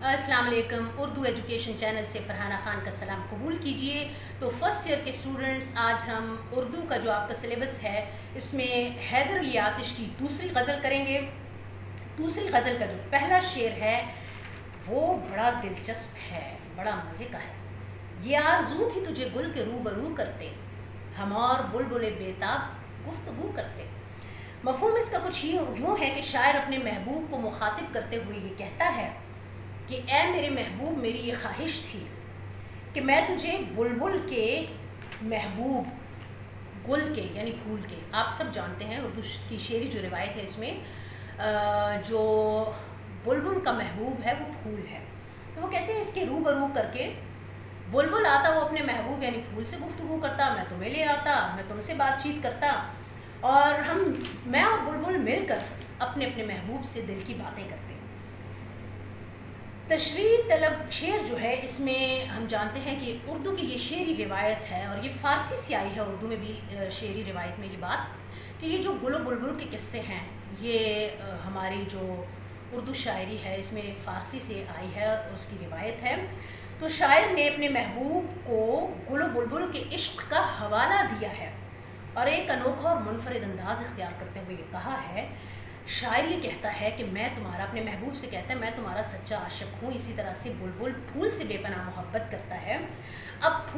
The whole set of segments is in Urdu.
السلام علیکم. اردو ایجوکیشن چینل سے فرحانہ خان کا سلام قبول کیجئے. تو فرسٹ ایئر کے اسٹوڈنٹس، آج ہم اردو کا جو آپ کا سلیبس ہے اس میں حیدر علی آتش کی دوسری غزل کریں گے. دوسری غزل کا جو پہلا شعر ہے وہ بڑا دلچسپ ہے، بڑا مزے کا ہے. یہ آرزو تھی تجھے گل کے روبرو کرتے، ہم اور بلبل بیتاب گفتگو کرتے. مفہوم اس کا کچھ یوں ہے کہ شاعر اپنے محبوب کو مخاطب کرتے ہوئے یہ کہتا ہے کہ اے میرے محبوب، میری یہ خواہش تھی کہ میں تجھے بلبل کے محبوب، گل کے یعنی پھول کے، آپ سب جانتے ہیں اردو کی شعری جو روایت ہے اس میں جو بلبل کا محبوب ہے وہ پھول ہے. تو وہ کہتے ہیں اس کے روبرو کر کے بلبل آتا، وہ اپنے محبوب یعنی پھول سے گفتگو کرتا، میں تمہیں لے آتا، میں تم سے بات چیت کرتا، اور میں اور بلبل مل کر اپنے اپنے محبوب سے دل کی باتیں کرتے. تشریح طلب شعر جو ہے اس میں ہم جانتے ہیں کہ اردو کی یہ شعری روایت ہے، اور یہ فارسی سے آئی ہے، اردو میں بھی شعری روایت میں یہ بات کہ یہ جو گل و بلبل کے قصے ہیں یہ ہماری جو اردو شاعری ہے اس میں فارسی سے آئی ہے، اس کی روایت ہے. تو شاعر نے اپنے محبوب کو گل و بلبل کے عشق کا حوالہ دیا ہے اور ایک انوکھا اور منفرد انداز اختیار کرتے ہوئے یہ کہا ہے. شاعر یہ کہتا ہے کہ میں تمہارا، اپنے محبوب سے کہتا ہے میں تمہارا سچا عاشق ہوں. اسی طرح سے بلبل پھول سے بے پناہ محبت کرتا ہے. اب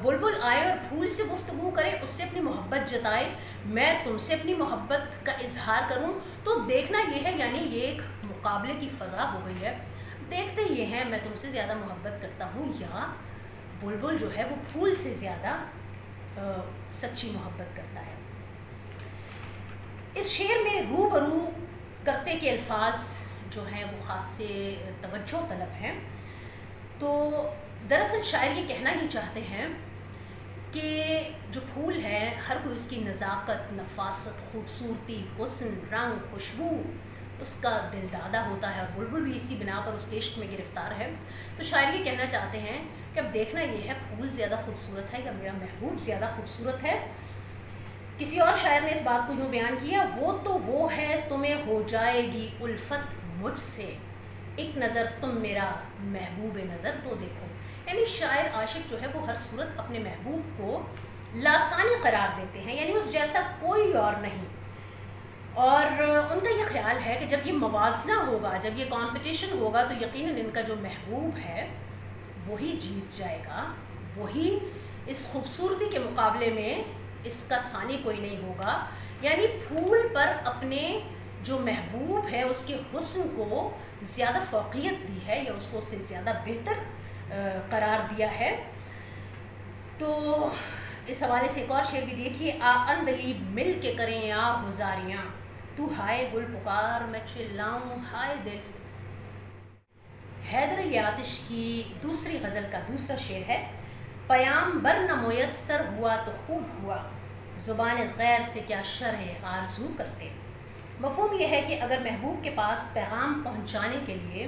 بلبل آئے اور پھول سے گفتگو کرے، اس سے اپنی محبت جتائے، میں تم سے اپنی محبت کا اظہار کروں. تو دیکھنا یہ ہے، یعنی یہ ایک مقابلے کی فضا ہو گئی ہے. دیکھتے یہ ہیں میں تم سے زیادہ محبت کرتا ہوں یا بلبل جو ہے وہ پھول سے زیادہ سچی محبت کرتا ہے. اس شعر میں روبرو کرتے کے الفاظ جو ہیں وہ خاص سے توجہ طلب ہیں. تو دراصل شاعر یہ کہنا ہی چاہتے ہیں کہ جو پھول ہے ہر کوئی اس کی نزاکت، نفاست، خوبصورتی، حسن، رنگ، خوشبو اس کا دل دادا ہوتا ہے، اور بلبل بھی اسی بنا پر اس کے عشق میں گرفتار ہے. تو شاعر یہ کہنا چاہتے ہیں کہ اب دیکھنا یہ ہے پھول زیادہ خوبصورت ہے یا میرا محبوب زیادہ خوبصورت ہے. کسی اور شاعر نے اس بات کو یوں بیان کیا، وہ تو وہ ہے تمہیں ہو جائے گی الفت مجھ سے، ایک نظر تم میرا محبوب نظر تو دیکھو. یعنی شاعر عاشق جو ہے وہ ہر صورت اپنے محبوب کو لاسانی قرار دیتے ہیں، یعنی اس جیسا کوئی اور نہیں. اور ان کا یہ خیال ہے کہ جب یہ موازنہ ہوگا، جب یہ کمپٹیشن ہوگا تو یقیناً ان کا جو محبوب ہے وہی جیت جائے گا، وہی اس خوبصورتی کے مقابلے میں اس کا ثانی کوئی نہیں ہوگا. یعنی پھول پر اپنے جو محبوب ہے اس کے حسن کو زیادہ فوقیت دی ہے یا اس کو اس سے زیادہ بہتر قرار دیا ہے. تو اس حوالے سے ایک اور شعر بھی دیکھیے، آ اندلیب مل کے کریں آ ہزاریاں، تو ہائے گل پکار میں چلاؤں ہائے دل. حیدر علی آتش کی دوسری غزل کا دوسرا شعر ہے، پیام بر نہ میسر ہوا تو خوب ہوا، زبان غیر سے کیا شرح آرزو کرتے. مفہوم یہ ہے کہ اگر محبوب کے پاس پیغام پہنچانے کے لیے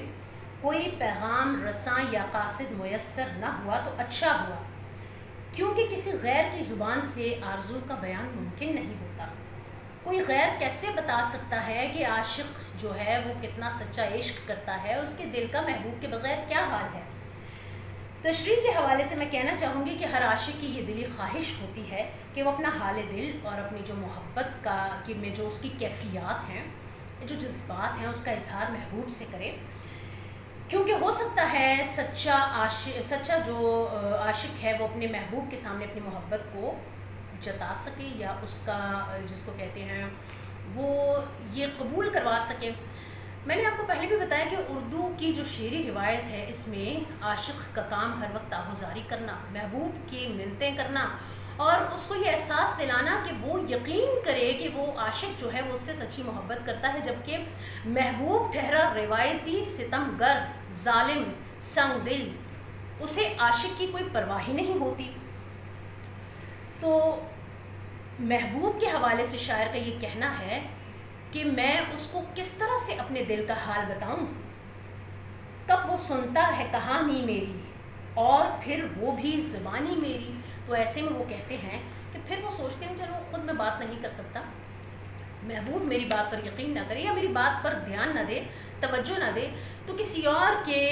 کوئی پیغام رساں یا قاصد میسر نہ ہوا تو اچھا ہوا، کیونکہ کسی غیر کی زبان سے آرزو کا بیان ممکن نہیں ہوتا. کوئی غیر کیسے بتا سکتا ہے کہ عاشق جو ہے وہ کتنا سچا عشق کرتا ہے، اس کے دل کا محبوب کے بغیر کیا حال ہے. تشریح کے حوالے سے میں کہنا چاہوں گی کہ ہر عاشق کی یہ دلی خواہش ہوتی ہے کہ وہ اپنا حال دل اور اپنی جو محبت کا میں جو اس کی کیفیات ہیں، جو جذبات ہیں، اس کا اظہار محبوب سے کرے. کیونکہ ہو سکتا ہے سچا جو عاشق ہے وہ اپنے محبوب کے سامنے اپنی محبت کو جتا سکے یا اس کا جس کو کہتے ہیں وہ یہ قبول کروا سکے. میں نے آپ کو پہلے بھی بتایا کہ اردو کی جو شعری روایت ہے اس میں عاشق کا کام ہر وقت آہوزاری کرنا، محبوب کی منتیں کرنا اور اس کو یہ احساس دلانا کہ وہ یقین کرے کہ وہ عاشق جو ہے وہ اس سے سچی محبت کرتا ہے، جبکہ محبوب ٹھہرا روایتی ستم گر، ظالم، سنگ دل، اسے عاشق کی کوئی پرواہ نہیں ہوتی. تو محبوب کے حوالے سے شاعر کا یہ کہنا ہے کہ میں اس کو کس طرح سے اپنے دل کا حال بتاؤں، کب وہ سنتا ہے کہانی میری اور پھر وہ بھی زبانی میری. تو ایسے میں وہ کہتے ہیں کہ پھر وہ سوچتے ہیں چلو خود میں بات نہیں کر سکتا، محبوب میری بات پر یقین نہ کرے یا میری بات پر دھیان نہ دے، توجہ نہ دے، تو کسی اور کے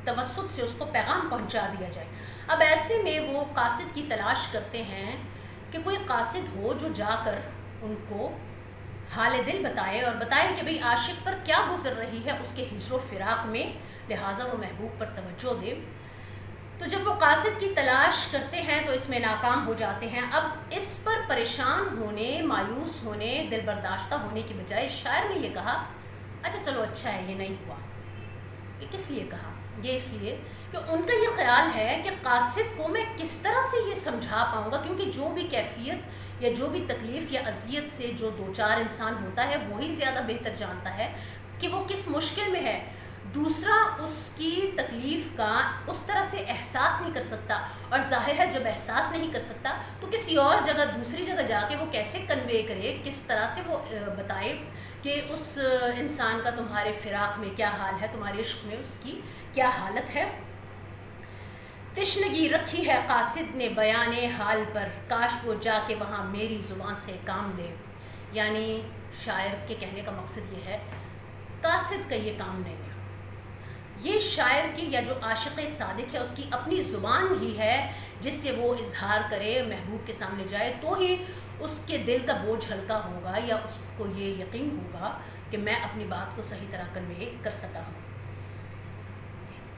توسط سے اس کو پیغام پہنچا دیا جائے۔ اب ایسے میں وہ قاصد کی تلاش کرتے ہیں کہ کوئی قاصد ہو جو جا کر ان کو حال دل بتائے اور بتائے کہ بھئی عاشق پر کیا گزر رہی ہے اس کے ہجر و فراق میں، لہٰذا وہ محبوب پر توجہ دے۔ تو جب وہ قاصد کی تلاش کرتے ہیں تو اس میں ناکام ہو جاتے ہیں۔ اب اس پر پریشان ہونے، مایوس ہونے، دل برداشتہ ہونے کی بجائے شاعر نے یہ کہا اچھا چلو اچھا ہے یہ نہیں ہوا۔ یہ کس لیے کہا؟ یہ اس لیے کہ ان کا یہ خیال ہے کہ قاصد کو میں کس طرح سے یہ سمجھا پاؤں گا، کیونکہ جو بھی کیفیت یا جو بھی تکلیف یا اذیت سے جو دو چار انسان ہوتا ہے وہی زیادہ بہتر جانتا ہے کہ وہ کس مشکل میں ہے۔ دوسرا اس کی تکلیف کا اس طرح سے احساس نہیں کر سکتا، اور ظاہر ہے جب احساس نہیں کر سکتا تو کسی اور جگہ دوسری جگہ جا کے وہ کیسے کنوے کرے، کس طرح سے وہ بتائے کہ اس انسان کا تمہارے فراق میں کیا حال ہے، تمہارے عشق میں اس کی کیا حالت ہے۔ تشنگی رکھی ہے قاصد نے بیان حال پر، کاش وہ جا کے وہاں میری زبان سے کام لے۔ یعنی شاعر کے کہنے کا مقصد یہ ہے قاصد کا یہ کام نہیں ہے، یہ شاعر کی یا جو عاشق صادق ہے اس کی اپنی زبان ہی ہے جس سے وہ اظہار کرے، محبوب کے سامنے جائے تو ہی اس کے دل کا بوجھ ہلکا ہوگا، یا اس کو یہ یقین ہوگا کہ میں اپنی بات کو صحیح طرح کنوے کر سکا ہوں۔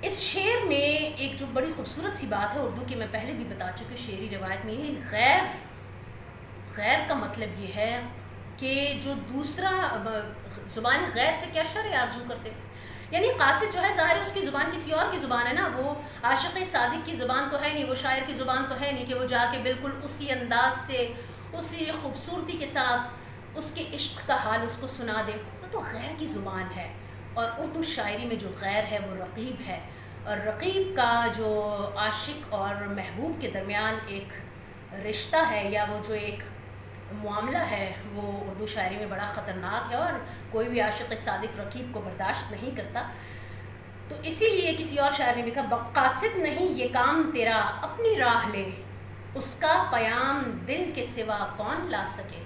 اس شعر میں ایک جو بڑی خوبصورت سی بات ہے اردو کی، میں پہلے بھی بتا چکی ہوں، شعری روایت میں یہ غیر کا مطلب یہ ہے کہ جو دوسرا زبان غیر سے کیا شرع آرزو کرتے، یعنی قاصد جو ہے ظاہر ہے اس کی زبان کسی اور کی زبان ہے نا، وہ عاشق صادق کی زبان تو ہے نہیں، وہ شاعر کی زبان تو ہے نہیں کہ وہ جا کے بالکل اسی انداز سے اسی خوبصورتی کے ساتھ اس کے عشق کا حال اس کو سنا دے، وہ تو غیر کی زبان ہے۔ اور اردو شاعری میں جو غیر ہے وہ رقیب ہے، اور رقیب کا جو عاشق اور محبوب کے درمیان ایک رشتہ ہے یا وہ جو ایک معاملہ ہے وہ اردو شاعری میں بڑا خطرناک ہے، اور کوئی بھی عاشق صادق رقیب کو برداشت نہیں کرتا۔ تو اسی لیے کسی اور شاعر نے بھی کہا قاصد نہیں یہ کام تیرا اپنی راہ لے، اس کا پیام دل کے سوا کون لا سکے۔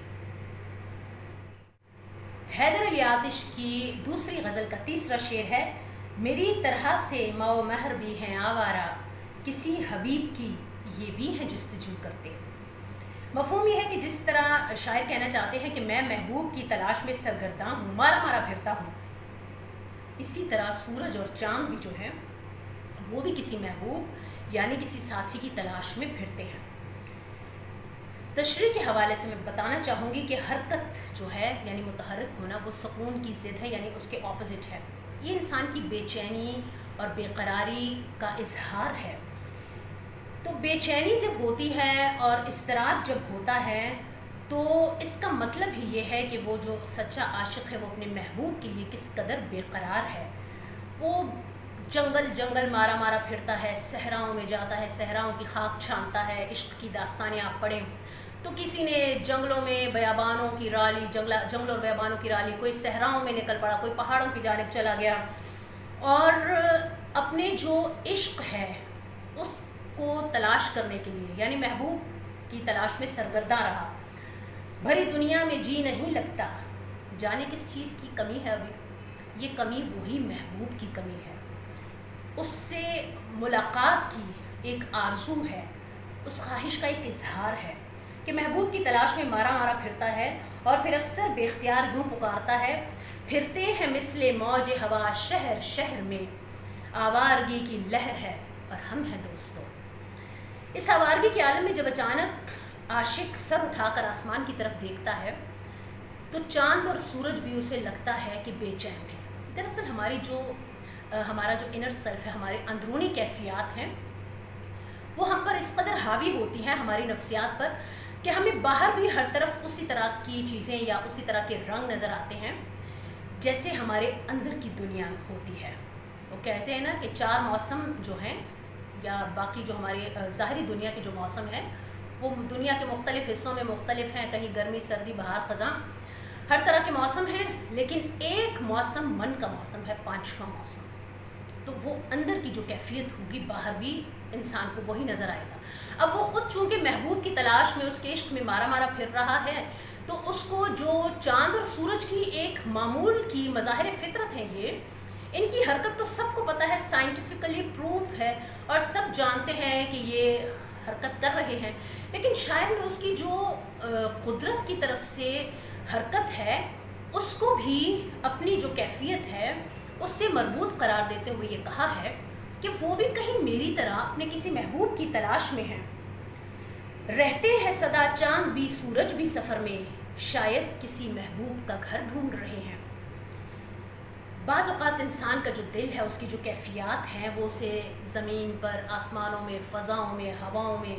حیدر علی آتش کی دوسری غزل کا تیسرا شعر ہے میری طرح سے ماؤ مہر بھی ہیں آوارہ، کسی حبیب کی یہ بھی ہیں جستجو کرتے۔ مفہوم یہ ہے کہ جس طرح شاعر کہنا چاہتے ہیں کہ میں محبوب کی تلاش میں سرگرداں ہوں، مارا مارا پھرتا ہوں، اسی طرح سورج اور چاند بھی جو ہیں وہ بھی کسی محبوب یعنی کسی ساتھی کی تلاش میں پھرتے ہیں۔ تشریح کے حوالے سے میں بتانا چاہوں گی کہ حرکت جو ہے یعنی متحرک ہونا وہ سکون کی ضد ہے، یعنی اس کے اپوزٹ ہے۔ یہ انسان کی بے چینی اور بے قراری کا اظہار ہے۔ تو بے چینی جب ہوتی ہے اور اضطراب جب ہوتا ہے تو اس کا مطلب ہی یہ ہے کہ وہ جو سچا عاشق ہے وہ اپنے محبوب کے لیے کس قدر بے قرار ہے۔ وہ جنگل جنگل مارا مارا پھرتا ہے، صحراؤں میں جاتا ہے، صحراؤں کی خاک چھانتا ہے۔ عشق کی داستانیں آپ پڑھیں تو کسی نے جنگلوں میں بیابانوں کی رالی، جنگل اور بیابانوں کی رالی، کوئی صحراؤں میں نکل پڑا، کوئی پہاڑوں کی جانب چلا گیا اور اپنے جو عشق ہے اس کو تلاش کرنے کے لیے یعنی محبوب کی تلاش میں سرگرداں رہا۔ بھری دنیا میں جی نہیں لگتا، جانے کس چیز کی کمی ہے ابھی، یہ کمی وہی محبوب کی کمی ہے۔ اس سے ملاقات کی ایک آرزو ہے، اس خواہش کا ایک اظہار ہے کہ محبوب کی تلاش میں مارا مارا پھرتا ہے، اور پھر اکثر بے اختیار یوں پکارتا ہے پھرتے ہیں مثل موج ہوا شہر شہر میں، آوارگی کی لہر ہے اور ہم ہیں دوستوں۔ اس آوارگی کے عالم میں جب اچانک عاشق سر اٹھا کر آسمان کی طرف دیکھتا ہے تو چاند اور سورج بھی اسے لگتا ہے کہ بے چین ہے۔ دراصل ہمارا جو انر سیلف ہے، ہمارے اندرونی کیفیات ہیں وہ ہم پر اس قدر حاوی ہوتی ہیں، ہماری نفسیات پر، کہ ہمیں باہر بھی ہر طرف اسی طرح کی چیزیں یا اسی طرح کے رنگ نظر آتے ہیں جیسے ہمارے اندر کی دنیا ہوتی ہے۔ وہ کہتے ہیں نا کہ 4 موسم جو ہیں یا باقی جو ہماری ظاہری دنیا کے جو موسم ہیں وہ دنیا کے مختلف حصوں میں مختلف ہیں، کہیں گرمی، سردی، بہار، خزاں، ہر طرح کے موسم ہیں، لیکن ایک موسم من کا موسم ہے، 5واں موسم۔ تو وہ اندر کی جو کیفیت ہوگی باہر بھی انسان کو وہی نظر آئے گا۔ اب وہ خود چونکہ محبوب کی تلاش میں اس کے عشق میں مارا مارا پھر رہا ہے تو اس کو جو چاند اور سورج کی ایک معمول کی مظاہر فطرت ہے، یہ ان کی حرکت تو سب کو پتہ ہے، سائنٹیفکلی پروف ہے اور سب جانتے ہیں کہ یہ حرکت کر رہے ہیں، لیکن شاعر نے اس کی جو قدرت کی طرف سے حرکت ہے اس کو بھی اپنی جو کیفیت ہے اس سے مربوط قرار دیتے ہوئے یہ کہا ہے کہ وہ بھی کہیں میری طرح اپنے کسی محبوب کی تلاش میں ہیں، رہتے ہیں سدا چاند بھی سورج بھی سفر میں، شاید کسی محبوب کا گھر ڈھونڈ رہے ہیں۔ بعض اوقات انسان کا جو دل ہے، اس کی جو کیفیات ہیں، وہ اسے زمین پر، آسمانوں میں، فضاؤں میں، ہواؤں میں،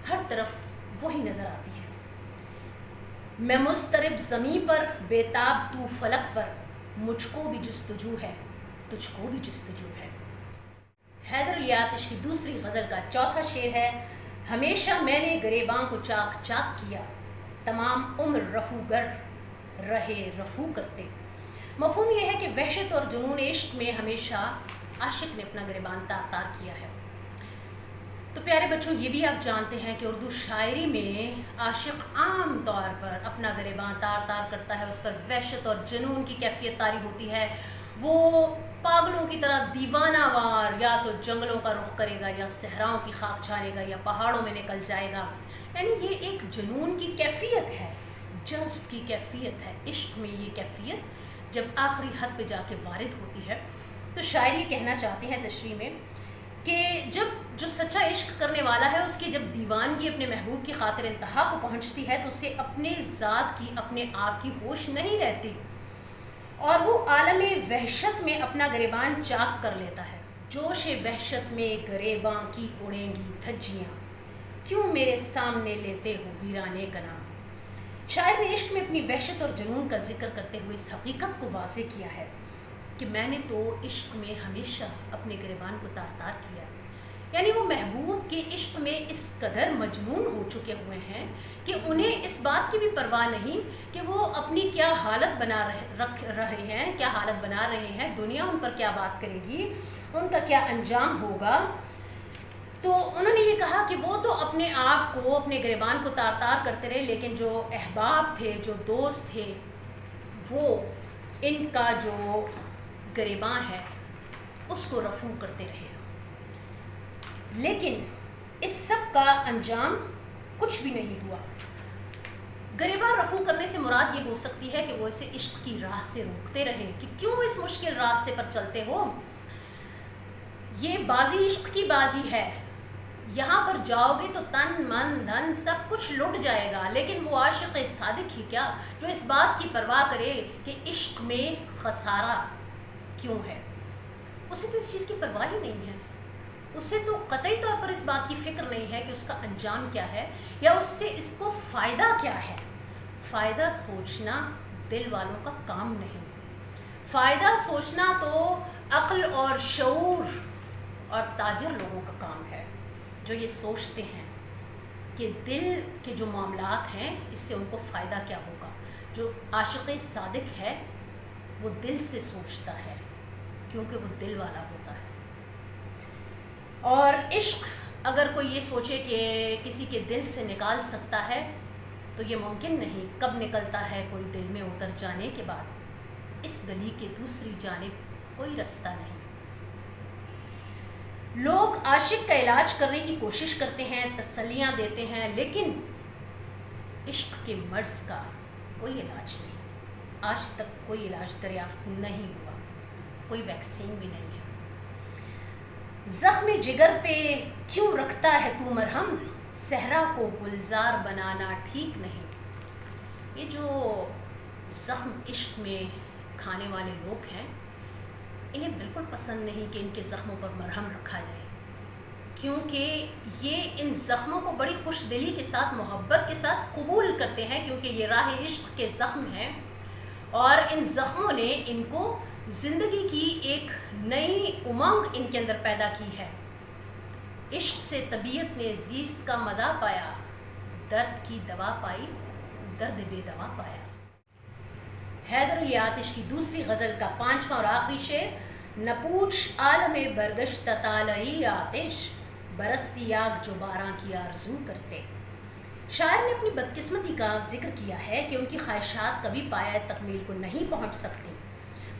ہر طرف وہی نظر آتی ہے۔ میں مضطرب زمین پر، بیتاب تو فلک پر، مجھ کو بھی جستجو ہے، تجھ کو بھی جستجو ہے۔ حیدر علی آتش کی دوسری غزل کا چوتھا شعر ہے: ہمیشہ میں نے گریباں کو چاک چاک کیا، تمام عمر رفو گر رہے رفو کرتے۔ مفہوم یہ ہے کہ وحشت اور جنون عشق میں ہمیشہ عاشق نے اپنا گریبان تار تار کیا ہے۔ تو پیارے بچوں، یہ بھی آپ جانتے ہیں کہ اردو شاعری میں عاشق عام طور پر اپنا گریبان تار تار کرتا ہے، اس پر وحشت اور جنون کی کیفیت طاری ہوتی ہے، وہ پاگلوں کی طرح دیوانہ وار یا تو جنگلوں کا رخ کرے گا، یا صحراؤں کی خاک چھانے گا، یا پہاڑوں میں نکل جائے گا۔ یعنی یہ ایک جنون کی کیفیت ہے، جذب کی کیفیت ہے۔ عشق میں یہ کیفیت جب آخری حد پہ جا کے وارد ہوتی ہے تو شاعر یہ کہنا چاہتے ہیں تشریح میں کہ جب جو سچا عشق کرنے والا ہے، اس کی جب دیوانگی اپنے محبوب کی خاطر انتہا کو پہنچتی ہے تو اسے اپنے ذات کی، اپنے آپ کی ہوش نہیں رہتی، اور وہ عالم وحشت میں اپنا گریبان چاک کر لیتا ہے۔ جوش وحشت میں گریباں کی اڑیں گی دھجیاں، کیوں میرے سامنے لیتے ہو ویرانے کا نام۔ شاعر نے عشق میں اپنی وحشت اور جنون کا ذکر کرتے ہوئے اس حقیقت کو واضح کیا ہے کہ میں نے تو عشق میں ہمیشہ اپنے گریبان کو تار تار کیا، یعنی وہ محبوب کے عشق میں اس قدر مجنون ہو چکے ہوئے ہیں کہ انہیں اس بات کی بھی پرواہ نہیں کہ وہ اپنی کیا حالت رکھ رہے ہیں، کیا حالت بنا رہے ہیں، دنیا ان پر کیا بات کرے گی، ان کا کیا انجام ہوگا۔ تو انہوں نے یہ کہا کہ وہ تو اپنے آپ کو، اپنے گریبان کو تار تار کرتے رہے، لیکن جو احباب تھے، جو دوست تھے، وہ ان کا جو گریباں ہے اس کو رفو کرتے رہے، لیکن اس سب کا انجام کچھ بھی نہیں ہوا۔ گریباں رفو کرنے سے مراد یہ ہو سکتی ہے کہ وہ اسے عشق کی راہ سے روکتے رہے کہ کیوں اس مشکل راستے پر چلتے ہو، یہ بازی عشق کی بازی ہے، یہاں پر جاؤ گے تو تن من دھن سب کچھ لٹ جائے گا، لیکن وہ عاشق صادق ہی کیا جو اس بات کی پرواہ کرے کہ عشق میں خسارہ کیوں ہے۔ اسے تو اس چیز کی پرواہ ہی نہیں ہے، اسے تو قطعی طور پر اس بات کی فکر نہیں ہے کہ اس کا انجام کیا ہے یا اس سے اس کو فائدہ کیا ہے۔ فائدہ سوچنا دل والوں کا کام نہیں، فائدہ سوچنا تو عقل اور شعور اور تاجر لوگوں کا کام ہے، جو یہ سوچتے ہیں کہ دل کے جو معاملات ہیں اس سے ان کو فائدہ کیا ہوگا۔ جو عاشق صادق ہے وہ دل سے سوچتا ہے کیونکہ وہ دل والا ہوتا ہے، اور عشق اگر کوئی یہ سوچے کہ کسی کے دل سے نکال سکتا ہے تو یہ ممکن نہیں۔ کب نکلتا ہے کوئی دل میں اتر جانے کے بعد، اس گلی کے دوسری جانب کوئی رستہ نہیں۔ لوگ عاشق کا علاج کرنے کی کوشش کرتے ہیں، تسلیاں دیتے ہیں، لیکن عشق کے مرض کا کوئی علاج نہیں، آج تک کوئی علاج دریافت نہیں ہوا، کوئی ویکسین بھی نہیں ہے۔ زخم جگر پہ کیوں رکھتا ہے تو مرہم، صحرا کو گلزار بنانا ٹھیک نہیں۔ یہ جو زخم عشق میں کھانے والے لوگ ہیں، انہیں بالکل پسند نہیں کہ ان کے زخموں پر مرہم رکھا جائے، کیونکہ یہ ان زخموں کو بڑی خوش دلی کے ساتھ، محبت کے ساتھ قبول کرتے ہیں، کیونکہ یہ راہ عشق کے زخم ہیں، اور ان زخموں نے ان کو زندگی کی ایک نئی امنگ ان کے اندر پیدا کی ہے۔ عشق سے طبیعت نے زیست کا مزہ پایا، درد کی دوا پائی، درد بے دوا پایا۔ حیدر علی آتش کی دوسری غزل کا پانچواں اور آخری شعر: نہ پوچھ عالم برگشتہ طالعی آتش، برستی آگ جو باراں کی آرزو کرتے۔ شاعر نے اپنی بدقسمتی کا ذکر کیا ہے کہ ان کی خواہشات کبھی پایہ تکمیل کو نہیں پہنچ سکتی،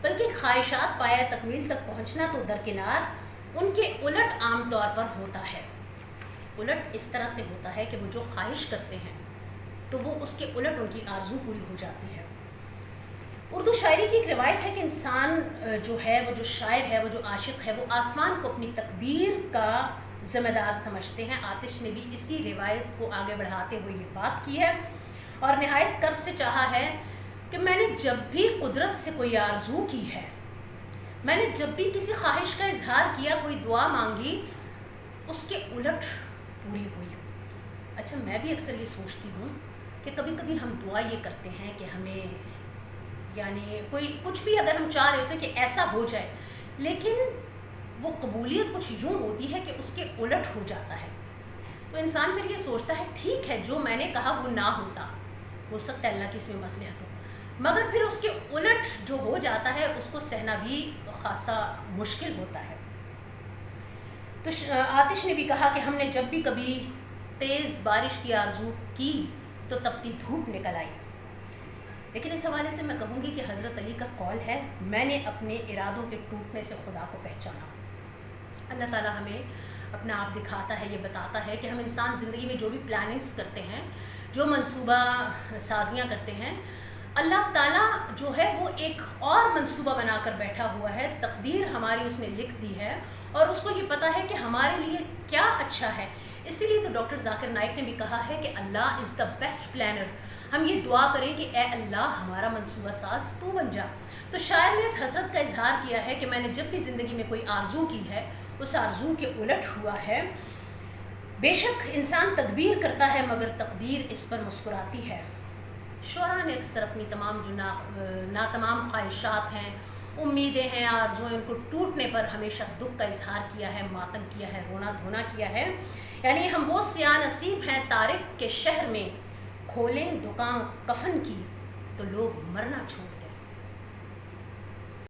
بلکہ خواہشات پایہ تکمیل تک پہنچنا تو درکنار، ان کے الٹ عام طور پر ہوتا ہے۔ الٹ اس طرح سے ہوتا ہے کہ وہ جو خواہش کرتے ہیں تو وہ اس کے الٹ ان کی آرزو پوری ہو جاتی ہے۔ اردو شاعری کی ایک روایت ہے کہ انسان جو ہے، وہ جو شاعر ہے، وہ جو عاشق ہے، وہ آسمان کو اپنی تقدیر کا ذمہ دار سمجھتے ہیں۔ آتش نے بھی اسی روایت کو آگے بڑھاتے ہوئے یہ بات کی ہے اور نہایت کرب سے چاہا ہے کہ میں نے جب بھی قدرت سے کوئی آرزو کی ہے، میں نے جب بھی کسی خواہش کا اظہار کیا، کوئی دعا مانگی، اس کے الٹ پوری ہوئی۔ اچھا، میں بھی اکثر یہ سوچتی ہوں کہ کبھی کبھی ہم دعا یہ کرتے ہیں کہ ہمیں یعنی کوئی کچھ بھی اگر ہم چاہ رہے ہوتے ہیں کہ ایسا ہو جائے، لیکن وہ قبولیت کچھ یوں ہوتی ہے کہ اس کے الٹ ہو جاتا ہے، تو انسان پھر یہ سوچتا ہے ٹھیک ہے جو میں نے کہا وہ نہ ہوتا، ہو سکتا ہے اللہ کی اس میں مصلحت ہو، مگر پھر اس کے الٹ جو ہو جاتا ہے اس کو سہنا بھی خاصا مشکل ہوتا ہے۔ تو آتش نے بھی کہا کہ ہم نے جب بھی کبھی تیز بارش کی آرزو کی تو تپتی دھوپ نکل آئی۔ لیکن اس حوالے سے میں کہوں گی کہ حضرت علی کا قول ہے، میں نے اپنے ارادوں کے ٹوٹنے سے خدا کو پہچانا۔ اللہ تعالیٰ ہمیں اپنا آپ دکھاتا ہے، یہ بتاتا ہے کہ ہم انسان زندگی میں جو بھی پلاننگز کرتے ہیں، جو منصوبہ سازیاں کرتے ہیں، اللہ تعالیٰ جو ہے وہ ایک اور منصوبہ بنا کر بیٹھا ہوا ہے، تقدیر ہماری اس نے لکھ دی ہے اور اس کو یہ پتہ ہے کہ ہمارے لیے کیا اچھا ہے۔ اسی لیے تو ڈاکٹر ذاکر نائک نے بھی کہا ہے کہ اللہ از دا بیسٹ پلانر۔ ہم یہ دعا کریں کہ اے اللہ ہمارا منصوبہ ساز تو بن جا۔ تو شاعر نے اس حسرت کا اظہار کیا ہے کہ میں نے جب بھی زندگی میں کوئی آرزو کی ہے، اس آرزو کے الٹ ہوا ہے۔ بے شک انسان تدبیر کرتا ہے مگر تقدیر اس پر مسکراتی ہے۔ شعراء نے اکثر اپنی تمام جو ناتمام خواہشات ہیں، امیدیں ہیں، آرزویں، ان کو ٹوٹنے پر ہمیشہ دکھ کا اظہار کیا ہے، ماتم کیا ہے، رونا دھونا کیا ہے۔ یعنی ہم وہ سیاہ نصیب ہیں طارق کے شہر میں، کھولیں دکان کفن کی تو لوگ مرنا چھوڑ دیں۔